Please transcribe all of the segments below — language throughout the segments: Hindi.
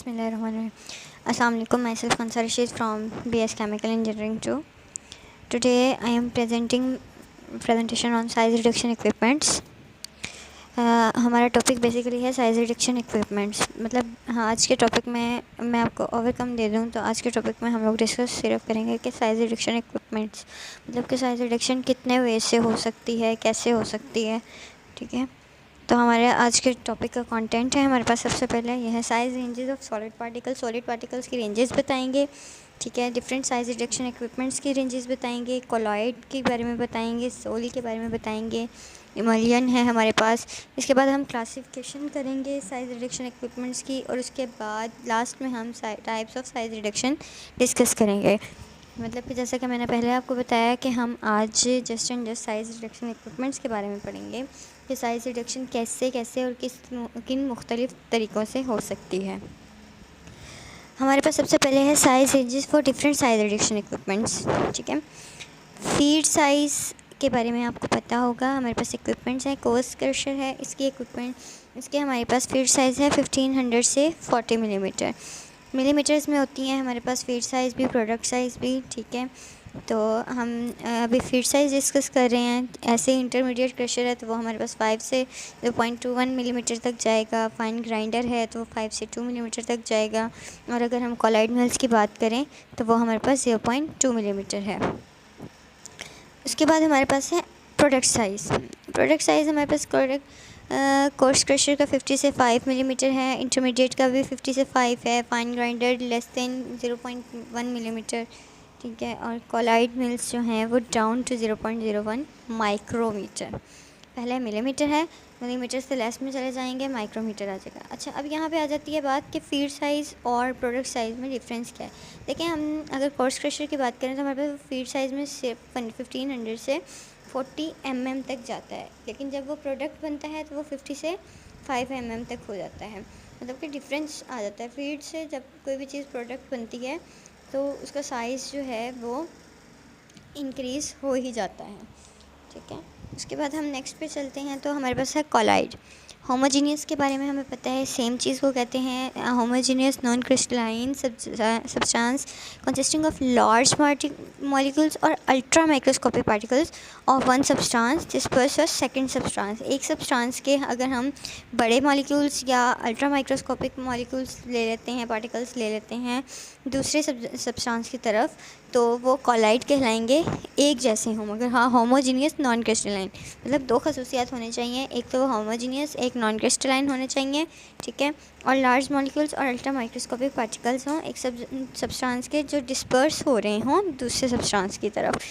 Bismillahirrahmanirrahim. Assalamu alaikum. Myself Kansar Rashid from BS Chemical Engineering 2. Today I am presentation on size reduction equipments. हमारा टॉपिक बेसिकली है साइज़ रिडक्शन इक्विपमेंट्स। मतलब हाँ, आज के टॉपिक में मैं आपको ओवरकम दे दूँ तो आज के टॉपिक में हम लोग डिस्कस सिर्फ करेंगे कि साइज़ रिडक्शन इक्विपमेंट्स मतलब कि साइज़ रिडक्शन कितने वे से हो सकती है, कैसे हो सकती है। ठीक है, तो हमारे आज के टॉपिक का कंटेंट है हमारे पास सबसे पहले यह है size ranges of solid particles की रेंजेस बताएंगे। ठीक है, डिफरेंट साइज़ रिडक्शन इक्विपमेंट्स की रेंजेस बताएंगे, कोलॉइड के बारे में बताएंगे, सोल के बारे में बताएंगे, इमल्शन है हमारे पास। इसके बाद हम क्लासिफिकेशन करेंगे साइज़ रिडक्शन इक्विपमेंट्स की और उसके बाद लास्ट में हम types of size reduction discuss करेंगे। मतलब कि जैसा कि मैंने पहले आपको बताया कि हम आज just and just size reduction equipments के बारे में पढ़ेंगे कि साइज़ रिडक्शन कैसे कैसे और किन मुख्तलिफ़ तरीक़ों से हो सकती है। हमारे पास सबसे पहले है size ranges for different size reduction equipments. ठीक है, फीड साइज़ के बारे में आपको पता होगा। हमारे पास इक्विपमेंट्स हैं, कोर्स क्रशर है, इसके हमारे पास फीड साइज़ है 1500 से 40 मिलीमीटर्स में होती हैं हमारे पास फीड साइज़ भी, प्रोडक्ट साइज़ भी। ठीक है, तो हम अभी फीड साइज़ डिस्कस कर रहे हैं। ऐसे इंटरमीडिएट क्रशर है तो वो हमारे पास 5 से 0.21 मिलीमीटर तक जाएगा। फाइन ग्राइंडर है तो वो 5 से 2 मिलीमीटर तक जाएगा। और अगर हम कॉलाइड मिल्स की बात करें तो वो हमारे पास 0.2 मिलीमीटर है। उसके बाद हमारे पास है प्रोडक्ट साइज़ हमारे पास कोर्स क्रशर का 50 से 5 मिलीमीटर है, इंटरमीडिएट का भी 50 से 5 है, fine grinder less than 0.1 millimetre. ठीक है, और कॉलाइड मिल्स जो हैं वो डाउन टू 0.01 माइक्रोमीटर। पहले मिलीमीटर है, मिलीमीटर से लेस में चले जाएंगे, माइक्रोमीटर आ जाएगा। अच्छा, अब यहाँ पे आ जाती है बात कि फीड साइज़ और प्रोडक्ट साइज़ में डिफरेंस क्या है। देखिए, हम अगर कोर्स क्रशर की बात करें तो हमारे पास फीड साइज़ में सिर्फ 1500 से 40 mm तक जाता है, लेकिन जब वो प्रोडक्ट बनता है तो वो 50 से 5 mm तक हो जाता है। मतलब कि डिफरेंस आ जाता है। फीड से जब कोई भी चीज़ प्रोडक्ट बनती है तो उसका साइज़ जो है वो इंक्रीज़ हो ही जाता है। ठीक है, उसके बाद हम नेक्स्ट पे चलते हैं तो हमारे पास है कॉलाइड। होमोजीनियस के बारे में हमें पता है, सेम चीज़ को कहते हैं homogeneous non crystalline substance consisting of large molecules और ultra microscopic particles of one substance disperse और सेकंड सब्सटेंस। एक सब्सटेंस के अगर हम बड़े मॉलिक्यूल्स या अल्ट्रा माइक्रोस्कोपिक मॉलिक्यूल्स ले लेते हैं, पार्टिकल्स ले लेते हैं दूसरे सब्सटेंस की तरफ, तो वो कॉलाइड कहलाएंगे। एक जैसे हों मगर हाँ होमोजीनियस नॉन क्रिस्टलाइन, मतलब दो खसूसियात होनी चाहिए, एक तो वो होमोजीनियस, एक नॉन क्रिस्टलाइन होने चाहिए। ठीक है, और लार्ज मॉलिक्यूल्स और अल्ट्रा माइक्रोस्कोपिक पार्टिकल्स हों एक सब्सटेंस के जो डिस्पर्स हो रहे हों दूसरे सब्सटेंस की तरफ।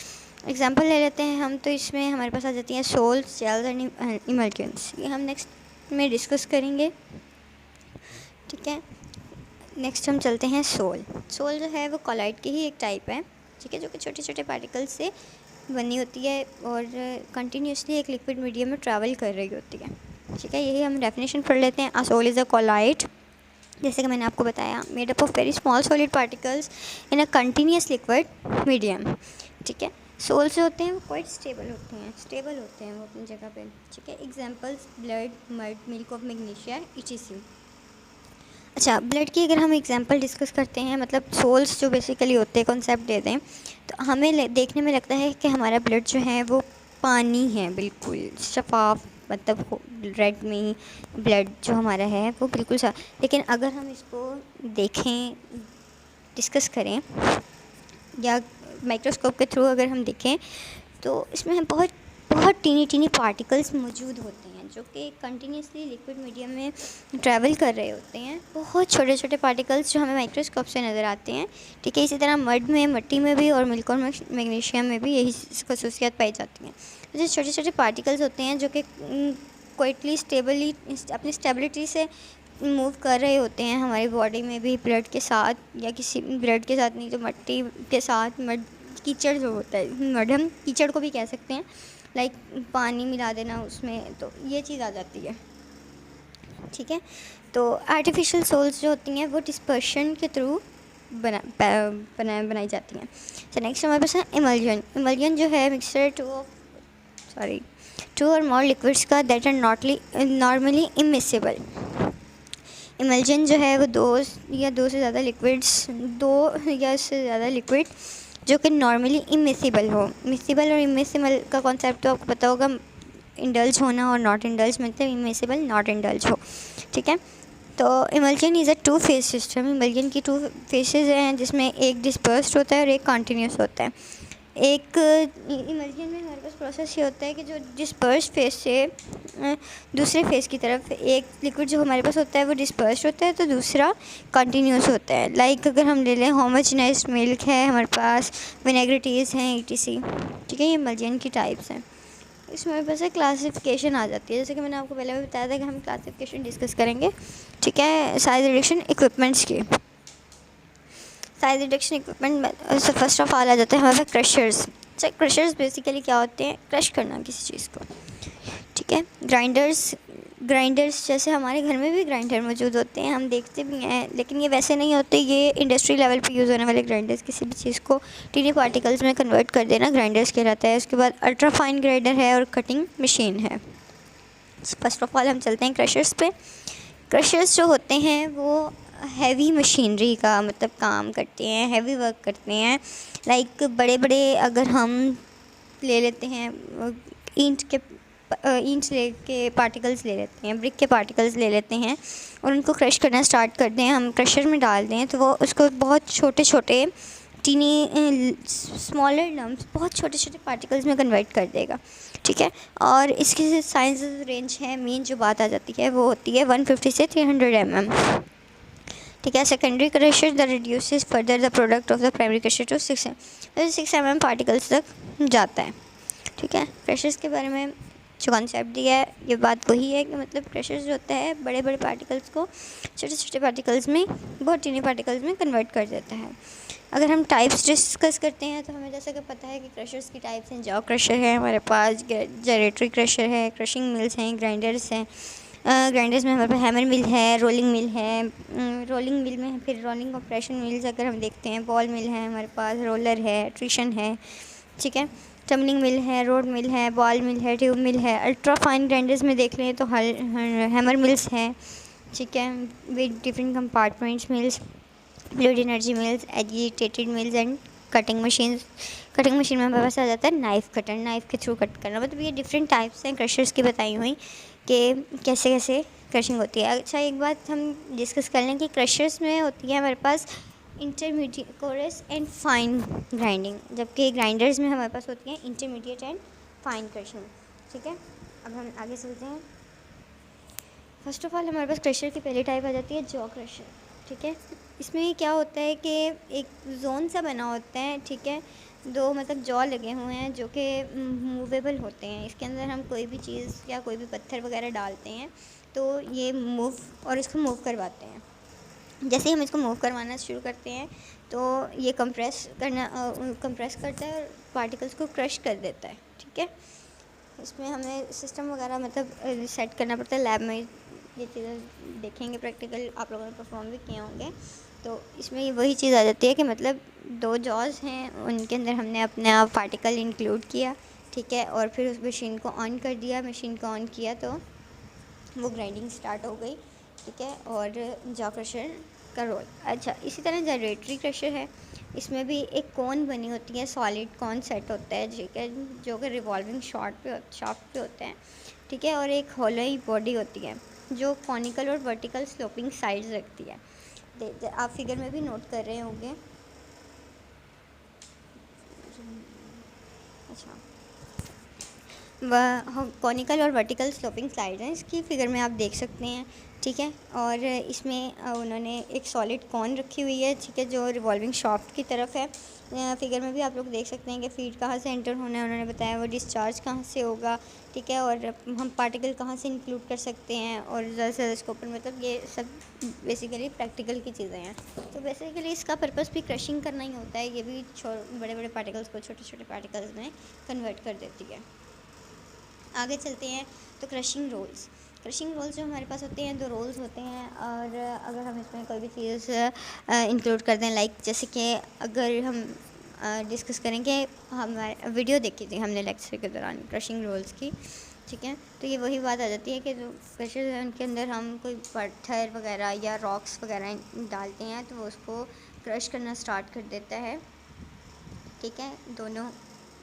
एग्जांपल ले लेते हैं हम, तो इसमें हमारे पास आ जाती हैं सोल्स, जेल्स एंड इमल्शंस। ये हम नेक्स्ट में डिस्कस करेंगे। ठीक है, नेक्स्ट हम चलते हैं सोल जो है वो कॉलाइड की ही एक टाइप है। ठीक है, जो कि छोटे छोटे पार्टिकल्स से बनी होती है और कंटिन्यूसली एक लिक्विड मीडियम में ट्रैवल कर रही होती है। ठीक है, यही हम डेफिनेशन पढ़ लेते हैं। A sol is a colloid, जैसे कि मैंने आपको बताया, made up of very small solid particles in a continuous liquid medium. ठीक है, सोल्स जो होते हैं वो क्वाइट स्टेबल होते हैं वो अपनी जगह पे। ठीक है, examples blood, mud, milk of magnesia, etc। अच्छा, ब्लड की अगर हम एग्जांपल डिस्कस करते हैं, मतलब सोल्स जो बेसिकली होते हैं, कॉन्सेप्ट देते हैं, तो हमें देखने में लगता है कि हमारा ब्लड जो है वो पानी है, बिल्कुल शफाफ, मतलब रेड में ब्लड जो हमारा है वो बिल्कुल लेकिन अगर हम इसको देखें, डिस्कस करें या माइक्रोस्कोप के थ्रू अगर हम देखें तो इसमें बहुत बहुत टीनी टीनी पार्टिकल्स मौजूद होते हैं जो कि कंटिन्यूसली लिक्विड मीडियम में ट्रैवल कर रहे होते हैं। बहुत छोटे छोटे पार्टिकल्स जो हमें माइक्रोस्कोप से नज़र आते हैं। ठीक है, इसी तरह मिट्टी में भी और मिल्क और मैग्नीशियम में भी यही खसूसियात पाई जाती हैं। तो जो छोटे छोटे पार्टिकल्स होते हैं जो कि क्वाइटली स्टेबली अपनी स्टेबिलिटी से मूव कर रहे होते हैं हमारी बॉडी में भी, ब्लड के साथ या किसी ब्लड के साथ नहीं तो मिट्टी के साथ, कीचड़ जो होता है, मड हम कीचड़ को भी कह सकते हैं, लाइक पानी मिला देना उसमें, तो ये चीज़ आ जाती है। ठीक है, तो आर्टिफिशियल सोल्स जो होती हैं वो डिस्पर्शन के थ्रू बनाई जाती हैं। तो नेक्स्ट हमारे पास है इमल्शन जो है mixture two or more liquids का that are normally immiscible. Emulsion जो है वो दो से ज़्यादा लिक्विड्स, दो या उससे ज़्यादा लिक्विड जो कि नॉर्मली इमिसिबल हो। मिसिबल और इमिसिबल का कॉन्सेप्ट तो आपको पता होगा, इंडल्ज होना और नॉट इंडल्ज, मतलब इमिसिबल नॉट इंडल्ज हो, ठीक है। तो emulsion is a two phase system. Emulsion की टू फेसेस हैं जिसमें एक डिस्पर्स्ड होता है और एक कॉन्टीन्यूस होता है। एक इमल्जन में हमारे पास प्रोसेस ये होता है कि जो डिस्पर्स्ड फेज से दूसरे फेज की तरफ एक लिक्विड जो हमारे पास होता है वो डिस्पर्स्ड होता है, तो दूसरा कंटिन्यूस होता है। लाइक अगर हम ले लें होमोजेनाइज्ड मिल्क है हमारे पास, विनेग्रिटीज़ हैं, ईटीसी, ठीक है, ये इमल्जन की टाइप्स हैं। इसमें हमारे पास एक क्लासिफिकेशन आ जाती है, जैसे कि मैंने आपको पहले भी बताया था कि हम क्लासिफिकेशन डिस्कस करेंगे, ठीक है, साइज रिडक्शन इक्विपमेंट्स की। Size reduction equipment first of all आ जाते हैं हमारे पास क्रशर्स। क्रशर्स बेसिकली क्या होते हैं? क्रश करना किसी चीज़ को, ठीक है। ग्राइंडर्स जैसे हमारे घर में भी ग्राइंडर मौजूद होते हैं, हम देखते भी हैं, लेकिन ये वैसे नहीं होते, ये इंडस्ट्री लेवल पे यूज़ होने वाले ग्राइंडर्स। किसी भी चीज़ को टीनी पार्टिकल्स में कन्वर्ट कर देना ग्राइंडर्स कहलाता है। उसके बाद अल्ट्रा फाइन ग्राइंडर है और कटिंग मशीन है। फर्स्ट ऑफ ऑल हम चलते हैं क्रशर्स पे। क्रशर्स जो होते हैं वो हैवी मशीनरी का मतलब काम करते हैं, हैवी वर्क करते हैं। लाइक बड़े बड़े अगर हम ले लेते हैं ईंट के पार्टिकल्स ले लेते हैं, ब्रिक के पार्टिकल्स ले लेते हैं और उनको क्रश करना स्टार्ट करते हैं, हम क्रशर में डाल दें तो वो उसको बहुत छोटे छोटे टीनी स्मॉलर लम्प्स, बहुत छोटे छोटे पार्टिकल्स में कन्वर्ट कर देगा, ठीक है। और इसकी साइज रेंज है, मेन जो बात आ जाती है वो होती है 150 से 300 mm, ठीक है। Secondary crusher the reduces further the product of the primary crusher to 6 mm particles तक जाता है, ठीक है। क्रशर्स के बारे में जो कॉन्सेप्ट दिया है ये बात वही है कि मतलब क्रशर्स जो होता है बड़े बड़े पार्टिकल्स को छोटे छोटे पार्टिकल्स में, बहुत टीनी पार्टिकल्स में कन्वर्ट कर देता है। अगर हम टाइप्स डिस्कस करते हैं तो हमें जैसा कि पता है कि क्रशर्स की टाइप्स हैं, जॉ क्रशर है हमारे पास, जेरेटरी क्रशर है, क्रशिंग मिल्स हैं, ग्राइंडर्स हैं। ग्राइंडर्स में हमारे पास हैमर मिल है, रोलिंग मिल है, रोलिंग मिल में फिर रोलिंग ऑपरेशन मिल्स अगर हम देखते हैं, बॉल मिल है हमारे पास, रोलर है, ट्रिशन है, ठीक है, टम्बलिंग मिल है, रोड मिल है, बॉल मिल है, ट्यूब मिल है। अल्ट्रा फाइन ग्राइंडर्स में देख लें तो हैमर मिल्स हैं, ठीक है, with different compartments mills, fluid energy mills, agitated mills and cutting machine. Cutting machine में हमारे पास आ जाता है नाइफ़ कटर, नाइफ़ के थ्रू कट करना। मतलब ये डिफरेंट टाइप्स हैं क्रशर्स की बताई हुई कि कैसे कैसे क्रशिंग होती है। अच्छा, एक बात हम डिस्कस कर लें कि क्रशर्स में होती है हमारे पास intermediate, coarse and fine grinding, जबकि ग्राइंडर्स में हमारे पास होती है इंटरमीडिएट एंड फाइन क्रशिंग, ठीक है। अब हम आगे चलते हैं। फर्स्ट ऑफ ऑल हमारे पास क्रशर की पहली टाइप आ जाती है जॉ क्रशर, ठीक है। इसमें क्या होता है कि एक जोन सा बना होता है, ठीक है, दो मतलब जॉ लगे हुए हैं जो कि मूवेबल होते हैं। इसके अंदर हम कोई भी चीज़ या कोई भी पत्थर वगैरह डालते हैं तो ये मूव और इसको मूव करवाते हैं। जैसे ही हम इसको मूव करवाना शुरू करते हैं तो ये कंप्रेस करता है और पार्टिकल्स को क्रश कर देता है, ठीक है। इसमें हमें सिस्टम वगैरह मतलब सेट करना पड़ता है। लैब में ये चीज़ें देखेंगे, प्रैक्टिकल आप लोगों ने परफॉर्म भी किए होंगे, तो इसमें वही चीज़ आ जाती है कि मतलब दो जॉज हैं, उनके अंदर हमने अपना पार्टिकल इंक्लूड किया, ठीक है, और फिर उस मशीन को ऑन कर दिया। मशीन को ऑन किया तो वो ग्राइंडिंग स्टार्ट हो गई, ठीक है, और जॉ क्रशर का रोल। अच्छा, इसी तरह जनरेटरी क्रशर है, इसमें भी एक कोन बनी होती है, सॉलिड कोन सेट होता है, ठीक है, जो कि रिवॉल्विंग शाफ्ट पे होता है, ठीक है, और एक होलोई बॉडी होती है जो कॉनिकल और वर्टिकल स्लोपिंग साइड्स रखती है। आप फिगर में भी नोट कर रहे होंगे। अच्छा, वह कॉनिकल और वर्टिकल स्लोपिंग स्लाइड हैं, इसकी फिगर में आप देख सकते हैं, ठीक है। और इसमें उन्होंने एक सॉलिड कॉन रखी हुई है, ठीक है, जो रिवॉल्विंग शाफ्ट की तरफ है। फिगर में भी आप लोग देख सकते हैं कि फीड कहाँ से एंटर होना है, उन्होंने बताया वो डिस्चार्ज कहाँ से होगा, ठीक है, और हम पार्टिकल कहाँ से इंक्लूड कर सकते हैं और ज़्यादा से ज़्यादा स्कोप पर, मतलब ये सब बेसिकली प्रैक्टिकल की चीज़ें हैं। तो बेसिकली इसका पर्पस भी क्रशिंग करना ही होता है, ये भी बड़े बड़े पार्टिकल्स को छोटे छोटे पार्टिकल्स में कन्वर्ट कर देती है। आगे चलते हैं तो क्रशिंग रोल्स जो हमारे पास होते हैं, दो रोल्स होते हैं, और अगर हम इसमें कोई भी चीज़ इंक्लूड कर दें, लाइक जैसे कि अगर हम डिस्कस करेंगे, हमारे वीडियो देखी थी हमने लेक्चर के दौरान क्रशिंग रोल्स की, ठीक है। तो ये वही बात आ जाती है कि जो क्रशर है उनके अंदर हम कोई पत्थर वगैरह या रॉक्स वगैरह डालते हैं तो वो उसको क्रश करना स्टार्ट कर देता है। ठीक है, दोनों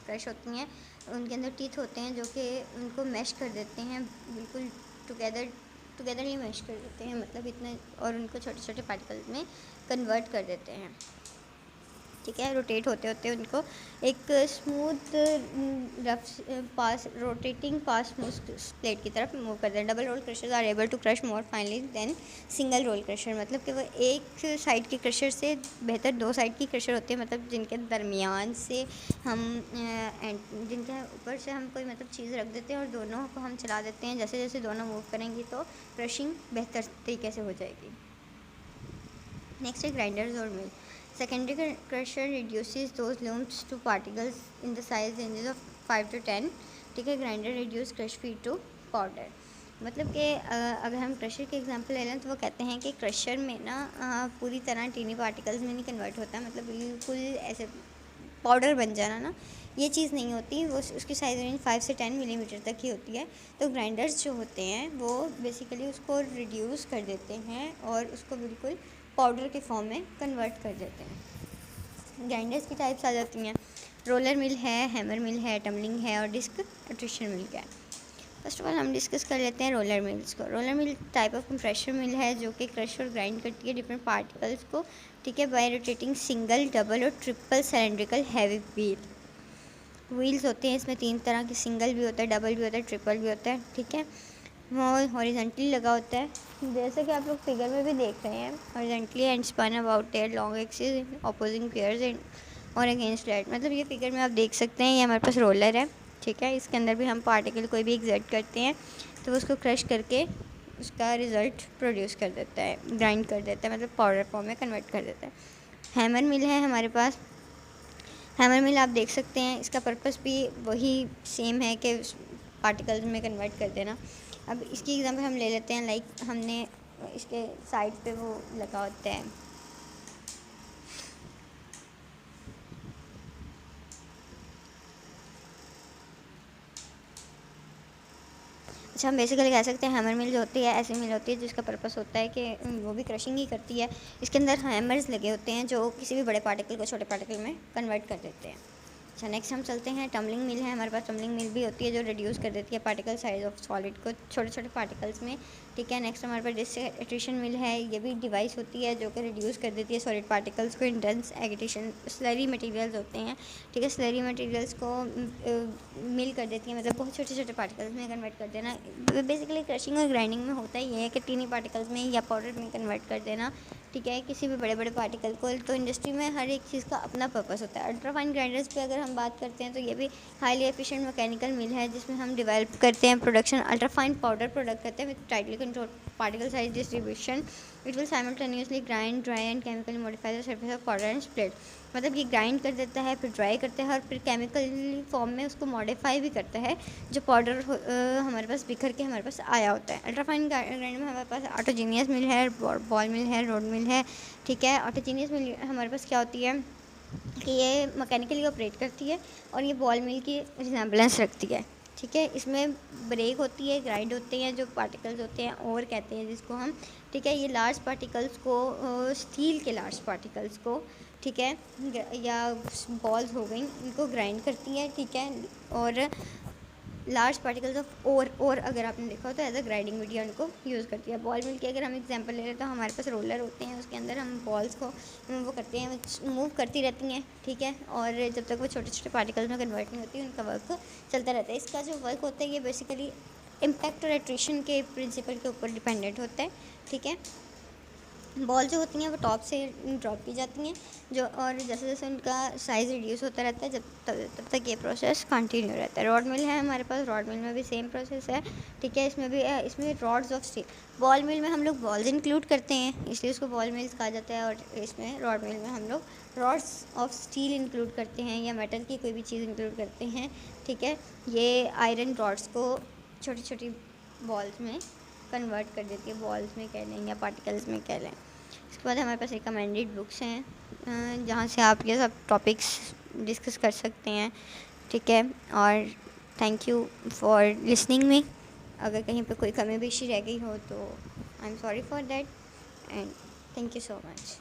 क्रश होती हैं, उनके अंदर टीथ होते हैं जो कि उनको मैश कर देते हैं, बिल्कुल टुगेदरली मैश कर देते हैं, मतलब इतने, और उनको छोटे छोटे पार्टिकल्स में कन्वर्ट कर देते हैं। ठीक है, रोटेट होते होते उनको एक smooth rough pass rotating pass smooth plate की तरफ मूव करते हैं। Double roll crushers are able to crush more finely than single roll crusher, मतलब कि वो एक साइड के क्रशर से बेहतर दो साइड की क्रशर होते हैं, मतलब जिनके दरमियान से हम जिनके ऊपर से हम कोई मतलब चीज़ रख देते हैं और दोनों को हम चला देते हैं, जैसे जैसे दोनों मूव करेंगी तो क्रशिंग बेहतर तरीके से हो जाएगी। नेक्स्ट है ग्राइंडर्स और मिल। Secondary crusher reduces those lumps to particles in the size ranges of 5 to 10. ठीक है, grinder reduce crush feed to powder, मतलब कि अगर हम क्रशर के एग्जांपल ले लें तो वो कहते हैं कि क्रशर में ना पूरी तरह टीनी पार्टिकल्स में नहीं कन्वर्ट होता है, मतलब बिल्कुल ऐसे पाउडर बन जाना ना, ये चीज़ नहीं होती, वो उसकी साइज़ रेंज 5 से 10 मिलीमीटर तक ही होती है। तो ग्राइंडर्स जो होते हैं वो बेसिकली उसको रिड्यूस कर देते हैं और उसको बिल्कुल पाउडर के फॉर्म में कन्वर्ट कर देते हैं। ग्राइंडर्स की टाइप्स आ जाती हैं, रोलर मिल है, हैमर मिल है, टम्बलिंग है और डिस्क ट्रिशन मिल है। फर्स्ट ऑफ ऑल हम डिस्कस कर लेते हैं रोलर मिल्स को। Roller mill type of compressor mill है जो कि क्रश और ग्राइंड करती है डिफरेंट पार्टिकल्स को, ठीक है, बाय रोटेटिंग सिंगल, डबल और ट्रिपल सिलेंड्रिकल हैवी व्हील्स होते हैं। इसमें 3 तरह के, सिंगल भी होता है, डबल भी होता है, ट्रिपल भी होता है। ठीक है, वो हॉरिजॉन्टली लगा होता है, जैसे कि आप लोग फिगर में भी देख रहे हैं, horizontally and spun about their long axis in opposing pairs and or against that, मतलब ये फिगर में आप देख सकते हैं, ये हमारे पास रोलर है। ठीक है, इसके अंदर भी हम पार्टिकल कोई भी एक्सर्ट करते हैं तो उसको क्रश करके उसका रिज़ल्ट प्रोड्यूस कर देता है, ग्राइंड कर देता है, मतलब पाउडर फॉर्म में कन्वर्ट कर देता है। हैमर मिल है हमारे पास। हैमर मिल आप देख सकते हैं, इसका पर्पस भी वही सेम है कि पार्टिकल्स में कन्वर्ट कर देना। अब इसकी एग्जांपल हम ले लेते हैं, लाइक हमने इसके साइड पे वो लगा होता है, अच्छा हम बेसिकली कह सकते हैं हैमर मिल जो होती है ऐसी मिल होती है जिसका पर्पस होता है कि वो भी क्रशिंग ही करती है। इसके अंदर हैमर्स लगे होते हैं जो किसी भी बड़े पार्टिकल को छोटे पार्टिकल में कन्वर्ट कर देते हैं। अच्छा नेक्स्ट हम चलते हैं, टम्बलिंग मिल है हमारे पास। टम्बलिंग मिल भी होती है जो रिड्यूस कर देती है पार्टिकल साइज ऑफ सॉलिड को छोटे छोटे पार्टिकल्स में। ठीक है, नेक्स्ट हमारे पास डिसइंटीग्रेशन मिल है, ये भी डिवाइस होती है जो कि रिड्यूस कर देती है सॉलिड पार्टिकल्स को in dense agitation slurry materials होते हैं। ठीक है, स्लरी मटेरियल्स को मिल कर देती है, मतलब बहुत छोटे छोटे पार्टिकल्स में कन्वर्ट कर देना। बेसिकली क्रशिंग और ग्राइंडिंग में होता ही है कि टीनी पार्टिकल्स में या पाउडर में कन्वर्ट कर देना। ठीक है, किसी भी बड़े बड़े पार्टिकल को। तो इंडस्ट्री में हर एक चीज़ का अपना पर्पस होता है। अल्ट्राफाइन ग्राइंडर्स पे अगर हम बात करते हैं तो ये भी हाईली एफिशिएंट मैकेनिकल मिल है जिसमें हम डेवलप करते हैं प्रोडक्शन अल्ट्राफाइन पाउडर प्रोडक्ट करते हैं with tightly control particle size distribution. It will simultaneously grind, dry and chemically modify the surface of powder and split, मतलब ये ग्राइंड कर देता है, फिर ड्राई करता है और फिर केमिकली फॉर्म में उसको मॉडिफाई भी करता है जो पाउडर हमारे पास बिखर के हमारे पास आया होता है। अल्ट्राफाइन ग्राइंड में हमारे पास ऑटोजीनियस मिल है, बॉल मिल है, रोड मिल है। ठीक है, ऑटोजीनियस मिल हमारे पास क्या होती है कि ये मैकेनिकली ऑपरेट करती है और ये बॉल मिल की रिजेम्बलेंस रखती है। ठीक है, इसमें ब्रेक होती है, ग्राइंड होते हैं जो पार्टिकल्स होते हैं और कहते हैं जिसको हम। ठीक है, ये लार्ज पार्टिकल्स को स्टील के लार्ज पार्टिकल्स को, ठीक है, या बॉल्स हो गई, इनको ग्राइंड करती है। ठीक है, और लार्ज पार्टिकल्स ऑफ और अगर आपने देखा हो तो एज अ ग्राइंडिंग मीडिया उनको यूज़ करती है। बॉल मिल की अगर हम एग्जांपल ले लें तो हमारे पास रोलर होते हैं, उसके अंदर हम बॉल्स को वो करते हैं, मूव करती रहती हैं। ठीक है, और जब तक वो छोटे छोटे पार्टिकल्स में कन्वर्ट नहीं होती उनका वर्क चलता रहता है। इसका जो वर्क होता है ये बेसिकली इम्पैक्ट और एट्रिशन के प्रिंसिपल के ऊपर डिपेंडेंट होता है। ठीक है, बॉल जो होती हैं वो टॉप से ड्रॉप की जाती हैं जो, और जैसे जैसे उनका साइज़ रिड्यूस होता रहता है तब तक ये प्रोसेस कंटिन्यू रहता है। रॉड मिल है हमारे पास, रॉड मिल में भी सेम प्रोसेस है। ठीक है, इसमें रॉड्स ऑफ स्टील, बॉल मिल में हम लोग बॉल्स इंक्लूड करते हैं इसलिए उसको बॉल मिल्स कहा जाता है, और इसमें रॉड मिल में हम लोग रॉड्स ऑफ स्टील इंक्लूड करते हैं या मेटल की कोई भी चीज़ इंक्लूड करते हैं। ठीक है, ये आयरन रॉड्स को छोटी छोटी बॉल्स में कन्वर्ट कर देती है, बॉल्स में कह लें या पार्टिकल्स में कह लें। इसके बाद हमारे पास रिकमेंडेड बुक्स हैं जहाँ से आप ये सब टॉपिक्स डिस्कस कर सकते हैं। ठीक है, और thank you for listening me. अगर कहीं पे कोई कमी बेशी रह गई हो तो I am sorry for that and thank you so much.